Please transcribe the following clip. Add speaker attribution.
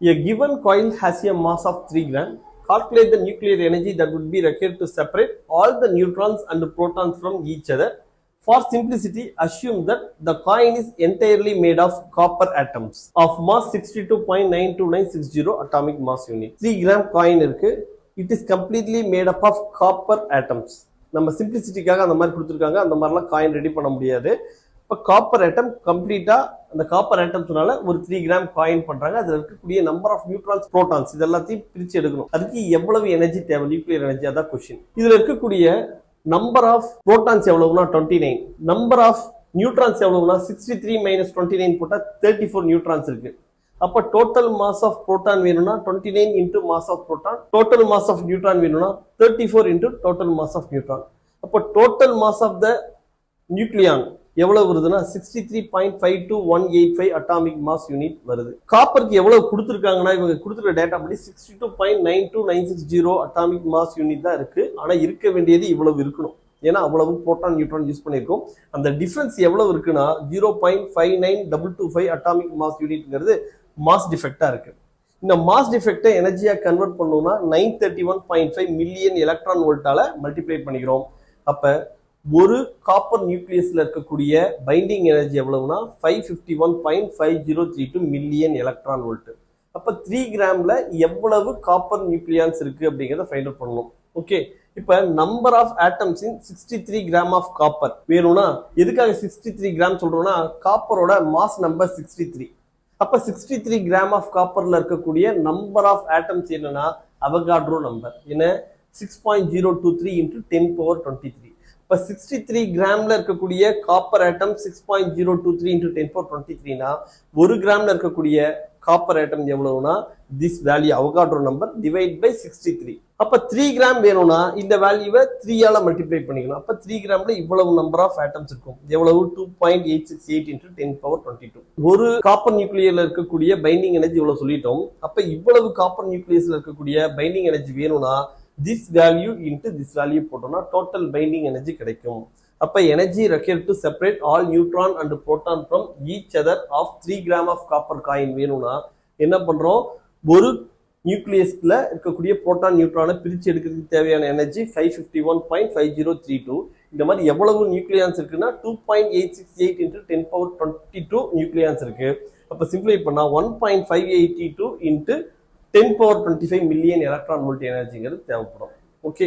Speaker 1: A given coil has a mass of 3 gram. Calculate the nuclear energy that would be required to separate all the neutrons and protons from each other. For simplicity, assume that the coin is entirely made of copper atoms of mass 62.92960 atomic mass unit. 3 gram coin இருக்கு. It is completely made up of copper atoms. நம்ம சிம்பிளிசிட்டிக்காக அந்த மாதிரி கொடுத்துருக்காங்க. அந்த மாதிரிலாம் coin ready பண்ண முடியாது. இப்போ காப்பர் ஆட்டம் கம்ப்ளீட்டா அந்த காப்பர் ஆட்டம்ஸ்னால ஒரு 3 கிராம் காயின் பண்றாங்க. அதுல இருக்கக்கூடிய நம்பர் ஆஃப் நியூட்ரான்ஸ் புரோட்டான்ஸ் இது எல்லாத்தையும் பிரிச்சு எடுக்கணும். அதுக்கு எவ்வளவு எனர்ஜி தேவை, நியூக்ளியர் எனர்ஜி, அதான் கொஸ்டின். இதுல இருக்கக்கூடிய நம்பர் ஆஃப் புரோட்டான்ஸ் எவ்வளவுனா 29, நம்பர் ஆஃப் நியூட்ரான்ஸ் எவ்வளவுனா 63 மைனஸ் 29 போட்டா 34 நியூட்ரான்ஸ் இருக்கு. அப்ப டோட்டல் மாஸ் ஆஃப் புரோட்டான் வேணும்னா 29 into mass of proton, total mass of neutron வேணும்னா 34 into total mass of neutron. அப்ப total mass of the nucleon எவ்வளவு வருதுன்னா 63.52185 அட்டாமிக் மாஸ் யூனிட் வருது. காப்பருக்கு எவ்வளவு கொடுத்துருக்காங்கன்னா இவங்க கொடுத்துருக்க டேட்டா படி 62.92960 அட்டாமிக் மாஸ் யூனிட் தான் இருக்கு. ஆனா இருக்க வேண்டியது இவ்வளவு இருக்கணும். ஏன்னா அவ்வளவு புரோட்டான் நியூட்ரான் யூஸ் பண்ணியிருக்கோம். அந்த டிஃபரன்ஸ் எவ்வளவு இருக்குன்னா 0.59225 அட்டாமிக் மாஸ் யூனிட்ங்கிறது மாஸ் டிஃபெக்டா இருக்கு. இந்த மாஸ் டிஃபெக்டை எனர்ஜியா கன்வெர்ட் பண்ணோம்னா 931.5 மில்லியன் எலக்ட்ரான் வோல்ட்டால மல்டிப்ளை பண்ணிக்கிறோம். அப்ப ஒரு காப்பர் நியூக்ளியஸ்ல இருக்கக்கூடிய பைண்டிங் எனர்ஜி எவ்வளவுனா 551.5032 மில்லியன் எலக்ட்ரான் வோல்ட். அப்ப 3 கிராம்ல எவ்வளவு காப்பர் நியூக்ளியான்ஸ் இருக்கு அப்படிங்கறத ஃபைண்ட் அவுட் பண்ணணும். ஓகே, இப்ப number of atoms in 63 gram of copper வேணும்னா எதுக்காக 63 கிராம் சொல்றோம்னா காப்பரோட மாஸ் நம்பர் 63. அப்ப 63 கிராம் ஆஃப் காப்பர்ல இருக்கக்கூடிய நம்பர் ஆஃப் ஆட்டம்ஸ் என்னன்னா அவகாட்ரோ நம்பர் என்ன 6.023 இன்டு 10 பவர் 23. இப்ப 63 கிராம்ல இருக்கக்கூடிய காப்பர் ஆட்டம் 6.023 இன்டு 10 பவர் 23னா 1 கிராம்ல இருக்கக்கூடிய காப்பர் ஆட்டம் எவ்வளவுனா this value Avogadro number divide by 63. அப்ப 3 கிராம் வேணும்னா இந்த வேல்யூவை 3 ஆல மல்டிப்ளை பண்ணிக்கணும். அப்ப 3 கிராம்ல இவ்வளவு நம்பர் ஆஃப் ஆட்டம்ஸ் இருக்கும். எவ்வளவு 2.868 இன்டு 10 பவர் 22. ஒரு காப்பர் நியூக்ளியர்ல இருக்கக்கூடிய பைண்டிங் எனர்ஜி இவ்வளவு சொல்லிட்டோம். அப்ப இவ்வளவு காப்பர் நியூக்ளியஸ்ல இருக்கக்கூடிய பைண்டிங் எனர்ஜி வேணும்னா this value into this value போட்டோம்னா total binding energy கிடைக்கும். அப்ப energy required to separate all neutron and proton from each other of 3 gram of copper coin வேணும்னா என்ன பண்றோம், ஒரு நியூக்ளியஸ்ல இருக்கக்கூடிய புரோட்டான் நியூட்ரானை பிரிச்சு எடுக்கிறதுக்கு தேவையான எனர்ஜி 551.5032. இந்த மாதிரி எவ்வளவு நியூக்ளியான்ஸ் இருக்குன்னா 2.868 into 10 power 22 நியூக்ளியான்ஸ் இருக்கு. அப்ப சிம்பிளை பண்ணா 1.582 into 10 power 25 million electron volt எனர்ஜிங்கிறது தேவைப்படும். ஓகே.